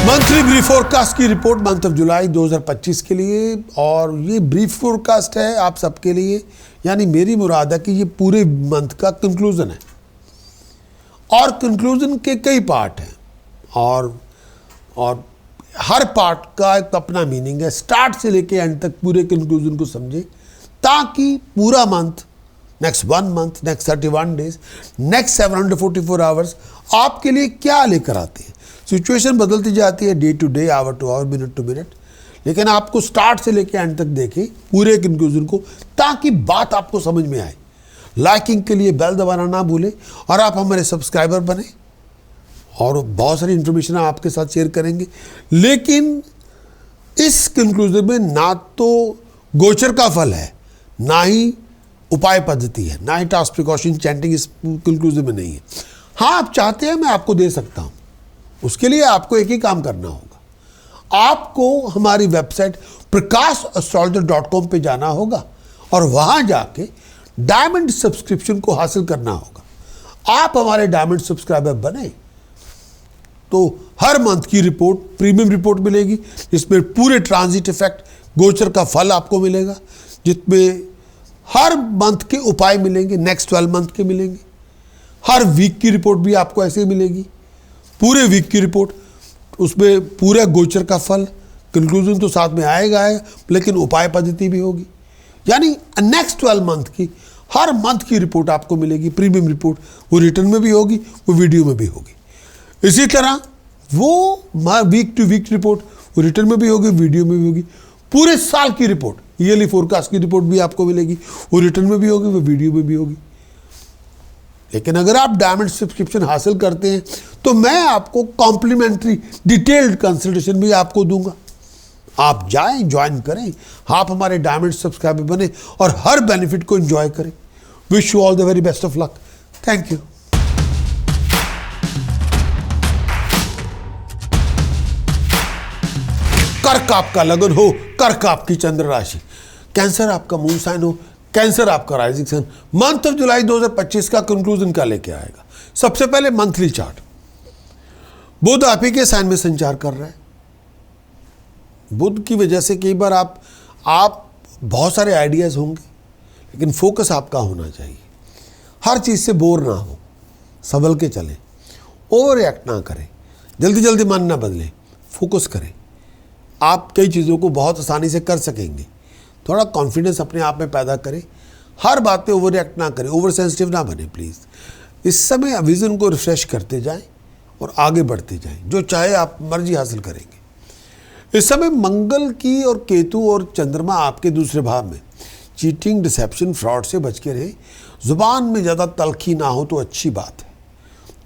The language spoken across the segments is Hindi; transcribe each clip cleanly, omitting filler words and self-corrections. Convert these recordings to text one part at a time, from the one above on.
मंथली ब्रीफ फोरकास्ट की रिपोर्ट मंथ ऑफ जुलाई 2025 के लिए, और ये ब्रीफ फोरकास्ट है आप सबके लिए, यानी मेरी मुराद है कि ये पूरे मंथ का कंक्लूजन है, और कंक्लूजन के कई पार्ट हैं, और हर पार्ट का एक अपना मीनिंग है। स्टार्ट से लेके एंड तक पूरे कंक्लूजन को समझे, ताकि पूरा month, next 1 month, next 31 days, next 744 hours आपके लिए क्या लेकर आते हैं। सिचुएशन बदलती जाती है day to day, hour to hour, minute to minute, लेकिन आपको स्टार्ट से लेके एंड तक देखें पूरे कंक्लूजन को, ताकि बात आपको समझ में आए। लाइकिंग के लिए बेल दबाना ना भूलें, और आप हमारे सब्सक्राइबर बने, और बहुत सारी इंफॉर्मेशन आपके साथ शेयर करेंगे। लेकिन इस कंक्लूजन में ना तो गोचर का फल है, ना ही उपाय पद्धति है, ना ही टास्क प्रिकॉशन चैंटिंग इस कंक्लूजन में नहीं है। हाँ, आप चाहते हैं मैं आपको दे सकता हूँ, उसके लिए आपको एक ही काम करना होगा। आपको हमारी वेबसाइट prakasastrologer.com पे जाना होगा, और वहां जाके डायमंड सब्सक्रिप्शन को हासिल करना होगा। आप हमारे डायमंड सब्सक्राइबर बने तो हर मंथ की रिपोर्ट, प्रीमियम रिपोर्ट मिलेगी, जिसमें पूरे ट्रांजिट इफेक्ट, गोचर का फल आपको मिलेगा, जिसमें हर मंथ के उपाय मिलेंगे, नेक्स्ट 12 मंथ के मिलेंगे। हर वीक की रिपोर्ट भी आपको ऐसे ही मिलेगी, पूरे वीक की रिपोर्ट, उसमें पूरा गोचर का फल, कंक्लूजन तो साथ में आएगा, लेकिन उपाय पद्धति भी होगी। यानी नेक्स्ट 12 मंथ की हर मंथ की रिपोर्ट आपको मिलेगी, प्रीमियम रिपोर्ट, वो रिटर्न में भी होगी, वो वीडियो में भी होगी। इसी तरह वो वीक टू वीक रिपोर्ट, वो रिटर्न में भी होगी, वीडियो में भी होगी। पूरे साल की रिपोर्ट, ईयरली फोरकास्ट की रिपोर्ट भी आपको मिलेगी, वो रिटर्न में भी होगी, वो वीडियो में भी होगी। लेकिन अगर आप डायमंड सब्सक्रिप्शन हासिल करते हैं तो मैं आपको कॉम्प्लीमेंट्री डिटेल्ड कंसल्टेशन भी आपको दूंगा। आप जाएं, ज्वाइन करें, आप हमारे डायमंड सब्सक्राइबर बने और हर बेनिफिट को एंजॉय करें। Wish you all the very best of luck. Thank you. कर्क आपका लगन हो, कर्क आपकी चंद्र राशि, कैंसर आपका मून साइन हो, कैंसर आपका rising sign. Month of July 2025 का कंक्लूजन क्या लेके आएगा। सबसे पहले मंथली चार्ट। बुध आप ही के साइन में संचार कर रहा है। बुध की वजह से कई बार आप बहुत सारे आइडियाज होंगे, लेकिन फोकस आपका होना चाहिए। हर चीज से बोर ना हो, संभल के चलें, ओवर रिएक्ट ना करें, जल्दी जल्दी मन ना बदलें, फोकस करें। आप कई चीज़ों को बहुत आसानी से कर सकेंगे। थोड़ा कॉन्फिडेंस अपने आप में पैदा करें, हर बात पे ओवर रिएक्ट ना करें, ओवर सेंसिटिव ना बने प्लीज़। इस समय विजन को रिफ्रेश करते जाएं और आगे बढ़ते जाएं, जो चाहे आप मर्जी हासिल करेंगे। इस समय मंगल की और केतु और चंद्रमा आपके दूसरे भाव में। चीटिंग, डिसेप्शन, फ्रॉड से बच के रहें। जुबान में ज़्यादा तलखी ना हो तो अच्छी बात है,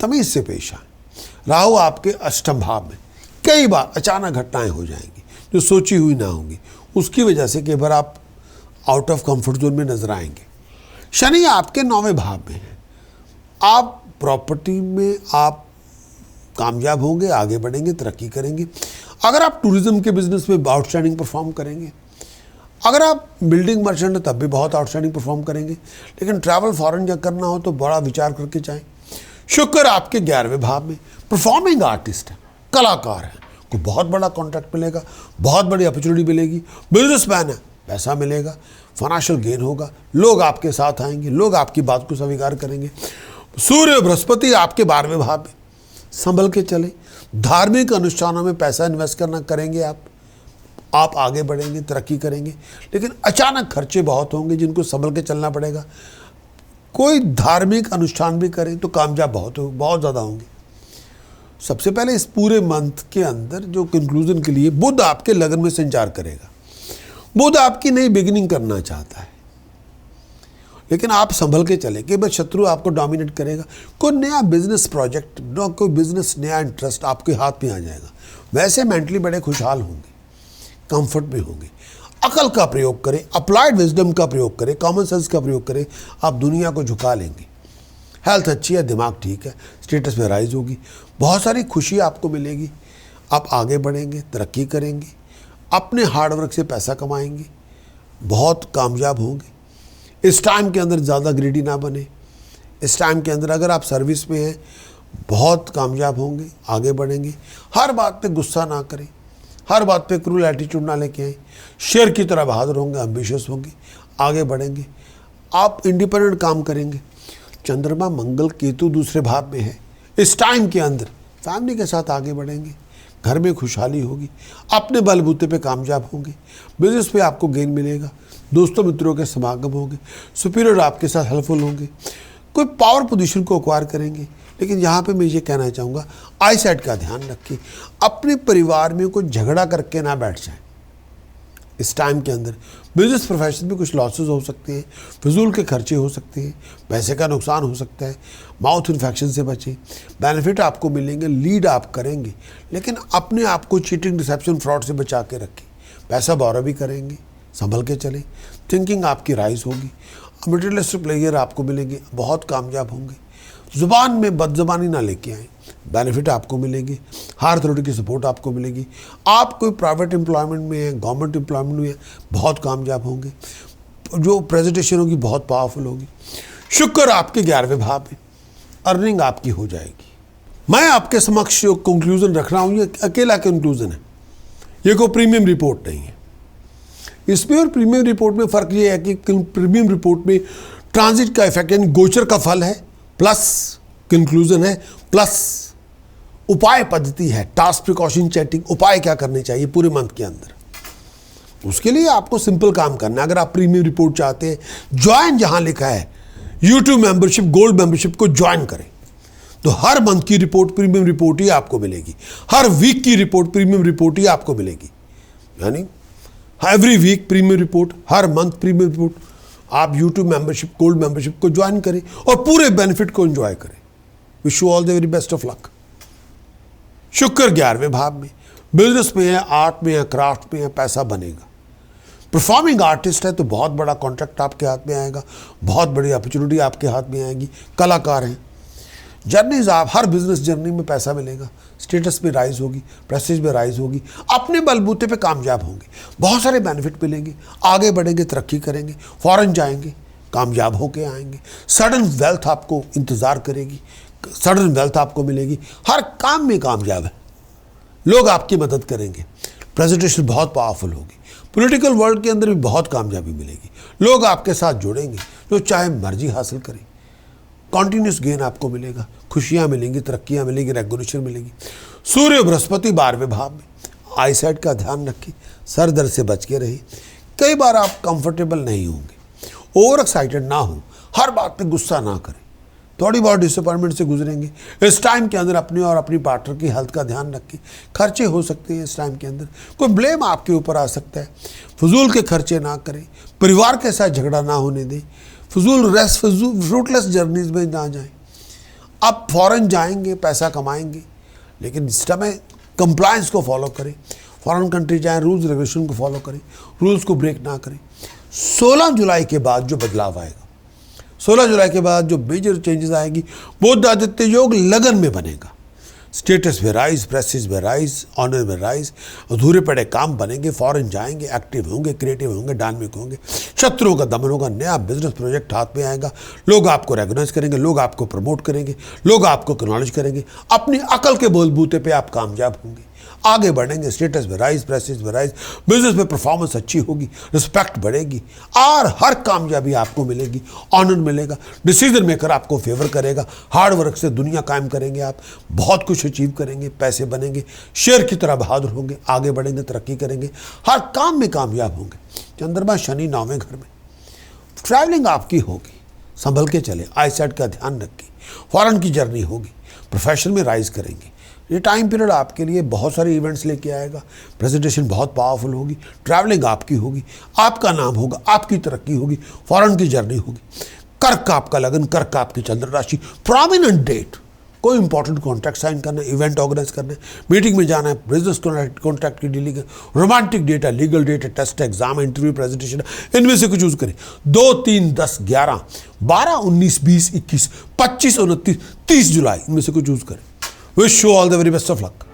तमीज़ से पेश आए। राहु आपके अष्टम भाव में। कई बार अचानक घटनाएं हो जाएंगी जो सोची हुई ना होंगी, उसकी वजह से कई बार आप आउट ऑफ कंफर्ट जोन में नजर आएंगे। शनि आपके 9वें भाव में है। आप प्रॉपर्टी में आप कामयाब होंगे, आगे बढ़ेंगे, तरक्की करेंगे। अगर आप टूरिज्म के बिजनेस में आउटस्टैंडिंग परफॉर्म करेंगे, अगर आप बिल्डिंग मर्चेंट हैं तब भी बहुत आउटस्टैंडिंग परफॉर्म करेंगे। लेकिन ट्रैवल फॉरेन जब करना हो तो बड़ा विचार करके जाएं। शुक्र आपके 11वें भाव में। परफॉर्मिंग आर्टिस्ट है, कलाकार है, को बहुत बड़ा कॉन्ट्रैक्ट मिलेगा, बहुत बड़ी अपॉर्चुनिटी मिलेगी। बिजनेसमैन है, पैसा मिलेगा, फाइनेंशियल गेन होगा, लोग आपके साथ आएंगे, लोग आपकी बात को स्वीकार करेंगे। सूर्य बृहस्पति आपके 12वें भाव में। संभल के चले। धार्मिक अनुष्ठानों में पैसा इन्वेस्ट करना करेंगे आप आगे बढ़ेंगे, तरक्की करेंगे। लेकिन अचानक खर्चे बहुत होंगे जिनको संभल के चलना पड़ेगा। कोई धार्मिक अनुष्ठान भी करें तो कामयाब बहुत ज़्यादा होंगे। सबसे पहले इस पूरे मंथ के अंदर जो कंक्लूजन के लिए बुध आपके लगन में संचार करेगा। बुध आपकी नई बिगिनिंग करना चाहता है, लेकिन आप संभल के चले कि बस शत्रु आपको डोमिनेट करेगा। कोई नया बिजनेस प्रोजेक्ट, कोई बिजनेस नया इंटरेस्ट आपके हाथ में आ जाएगा। वैसे मेंटली बड़े खुशहाल होंगे, कंफर्ट में होंगे। अकल का प्रयोग करें, अप्लाइड विजडम का प्रयोग करें, कॉमन सेंस का प्रयोग करें, आप दुनिया को झुका लेंगे। हेल्थ अच्छी है, दिमाग ठीक है, स्टेटस में राइज होगी, बहुत सारी खुशी आपको मिलेगी। आप आगे बढ़ेंगे, तरक्की करेंगे, अपने हार्डवर्क से पैसा कमाएंगे, बहुत कामयाब होंगे। इस टाइम के अंदर ज़्यादा ग्रीडी ना बने। इस टाइम के अंदर अगर आप सर्विस में हैं, बहुत कामयाब होंगे, आगे बढ़ेंगे। हर बात पे गुस्सा ना करें, हर बात पे क्रूल एटीट्यूड ना लेके आए। शेर की तरह बहादुर होंगे, एम्बिशियस होंगे, आगे बढ़ेंगे। आप इंडिपेंडेंट काम करेंगे। चंद्रमा मंगल केतु दूसरे भाव में है। इस टाइम के अंदर फैमिली के साथ आगे बढ़ेंगे, घर में खुशहाली होगी, अपने बलबूते पे कामयाब होंगे, बिजनेस पे आपको गेन मिलेगा, दोस्तों मित्रों के समागम होंगे, सुपीरियर आपके साथ हेल्पफुल होंगे, कोई पावर पोजीशन को एक्वायर करेंगे। लेकिन यहाँ पे मैं ये कहना चाहूँगा, आई साइड का ध्यान रखिए, अपने परिवार में कोई झगड़ा करके ना बैठ जाए। इस टाइम के अंदर बिजनेस प्रोफेशन में कुछ लॉसेस हो सकते हैं, फिजूल के खर्चे हो सकते हैं, पैसे का नुकसान हो सकता है, माउथ इन्फेक्शन से बचें। बेनिफिट आपको मिलेंगे, लीड आप करेंगे, लेकिन अपने आप को चीटिंग, डिसेप्शन, फ्रॉड से बचा के रखें। पैसा बोरो भी करेंगे, संभल के चलें। थिंकिंग आपकी राइज होगी, मटेरियलिस्टिक प्लेयर आपको मिलेंगे, बहुत कामयाब होंगे। ज़ुबान में बदज़बानी ना लेके आएँ, बेनिफिट आपको मिलेंगे। हायर अथॉरिटी की सपोर्ट आपको मिलेगी। आप कोई प्राइवेट एम्प्लॉयमेंट में है, गवर्नमेंट एम्प्लॉयमेंट में है, बहुत कामयाब होंगे। जो प्रेजेंटेशन होगी बहुत पावरफुल होगी। शुक्र आपके 11वें भाव में, अर्निंग आपकी हो जाएगी। मैं आपके समक्ष जो कंक्लूजन रख रहा हूँ, ये अकेला कंक्लूजन है, ये कोई प्रीमियम रिपोर्ट नहीं है। इसमें और प्रीमियम रिपोर्ट में फ़र्क ये है कि प्रीमियम रिपोर्ट में ट्रांजिट का इफेक्ट यानी गोचर का फल है, प्लस कंक्लूजन है, प्लस उपाय पद्धति है, टास्क प्रिकॉशन चैटिंग, उपाय क्या करने चाहिए पूरे मंथ के अंदर। उसके लिए आपको सिंपल काम करना है। अगर आप प्रीमियम रिपोर्ट चाहते हैं, ज्वाइन जहां लिखा है यूट्यूब मेंबरशिप, गोल्ड मेंबरशिप को ज्वाइन करें, तो हर मंथ की रिपोर्ट प्रीमियम रिपोर्ट ही आपको मिलेगी, हर वीक की रिपोर्ट प्रीमियम रिपोर्ट ही आपको मिलेगी। यानी एवरी वीक प्रीमियम रिपोर्ट, हर मंथ प्रीमियम रिपोर्ट। आप यूट्यूब मेंबरशिप, गोल्ड मेंबरशिप को ज्वाइन करें और पूरे बेनिफिट को एंजॉय करें। Wish you all the very best of luck. शुक्र 11वें भाव में, बिजनेस में है, आर्ट में है, क्राफ्ट में है, पैसा बनेगा। परफॉर्मिंग आर्टिस्ट है तो बहुत बड़ा कॉन्ट्रैक्ट आपके हाथ में आएगा, बहुत बड़ी अपॉर्चुनिटी आपके हाथ में आएगी। कलाकार हैं, जर्नीज, आप हर बिजनेस जर्नी में पैसा मिलेगा, स्टेटस में राइज होगी, प्रेस्टीज में राइज होगी, अपने बलबूते पे कामयाब होंगे, बहुत सारे बेनिफिट मिलेंगे, आगे बढ़ेंगे, तरक्की करेंगे, फॉरेन जाएंगे, कामयाब होके आएंगे। सडन वेल्थ आपको इंतज़ार करेगी, सडन वेल्थ आपको मिलेगी, हर काम में कामयाब है, लोग आपकी मदद करेंगे, प्रेजेंटेशन बहुत पावरफुल होगी, पॉलिटिकल वर्ल्ड के अंदर भी बहुत कामयाबी मिलेगी, लोग आपके साथ जुड़ेंगे, जो चाहे मर्जी हासिल करें, कॉन्टीन्यूस गेन आपको मिलेगा, खुशियाँ मिलेंगी, तरक्कियाँ मिलेंगी, रेगुलेशन मिलेगी। सूर्य बृहस्पति 12वें भाव में, आई साइड का ध्यान रखें, सर दर्द से बच के रहें। कई बार आप कंफर्टेबल नहीं होंगे, ओवर एक्साइटेड ना हो, हर बात पे गुस्सा ना करें, थोड़ी बहुत डिसअपॉइंटमेंट से गुजरेंगे। इस टाइम के अंदर अपने और अपनी पार्टनर की हेल्थ का ध्यान रखें, खर्चे हो सकते हैं इस टाइम के अंदर, कोई ब्लेम आपके ऊपर आ सकता है, फजूल के खर्चे ना करें, परिवार के साथ झगड़ा ना होने दें, फ्रूटलेस जर्नीज में ना जाएं। आप फॉरेन जाएंगे, पैसा कमाएंगे, लेकिन इस समय कंप्लायंस को फॉलो करें, फॉरेन कंट्री जाएं, रूल्स रेगुलेशन को फॉलो करें, रूल्स को ब्रेक ना करें। 16 जुलाई के बाद जो बदलाव आएगा, 16 जुलाई के बाद जो मेजर चेंजेस आएगी, बुध आदित्य योग लगन में बनेगा, स्टेटस में राइज, प्रेस्टीज में राइज, ऑनर में राइज, अधूरे पड़े काम बनेंगे, फॉरेन जाएंगे, एक्टिव होंगे, क्रिएटिव होंगे, डायनामिक होंगे, शत्रुओं का दमन होगा, नया बिजनेस प्रोजेक्ट हाथ में आएगा, लोग आपको रेगनाइज करेंगे, लोग आपको प्रमोट करेंगे, लोग आपको एक्नॉलेज करेंगे, अपनी अकल के बलबूते पे आप कामयाब होंगे, आगे बढ़ेंगे, स्टेटस में राइज, प्रेस्टीज में राइज, बिजनेस में परफॉर्मेंस अच्छी होगी, रिस्पेक्ट बढ़ेगी और हर कामयाबी आपको मिलेगी, ऑनर मिलेगा, डिसीजन मेकर आपको फेवर करेगा, हार्ड वर्क से दुनिया कायम करेंगे, आप बहुत कुछ अचीव करेंगे, पैसे बनेंगे, शेर की तरह बहादुर होंगे, आगे बढ़ेंगे, तरक्की करेंगे, हर काम में कामयाब होंगे। चंद्रमा शनि 9वें घर में, ट्रैवलिंग आपकी होगी, संभल के चले, आई साइड का ध्यान रखें, फॉरेन की जर्नी होगी, प्रोफेशन में राइज करेंगे। ये टाइम पीरियड आपके लिए बहुत सारे इवेंट्स लेके आएगा, प्रेजेंटेशन बहुत पावरफुल होगी, ट्रैवलिंग आपकी होगी, आपका नाम होगा, आपकी तरक्की होगी, फॉरेन की जर्नी होगी। कर्क आपका लगन, कर्क आपकी चंद्र राशि, प्रोमिनेंट डेट, कोई इंपॉर्टेंट कॉन्ट्रैक्ट साइन करना है, इवेंट ऑर्गेनाइज करना है, मीटिंग में जाना है, बिजनेस कॉन्ट्रैक्ट की डीलिंग है, रोमांटिक डेट है, लीगल डेट है, टेस्ट है, एग्जाम, इंटरव्यू, प्रेजेंटेशन, इनमें से कुछ चूज करें। 2, 3, 10, 11, 12, 19, 20, 21, 25, 29, 30 जुलाई, इनमें से कुछ चूज करें। Wish you all the very best of luck.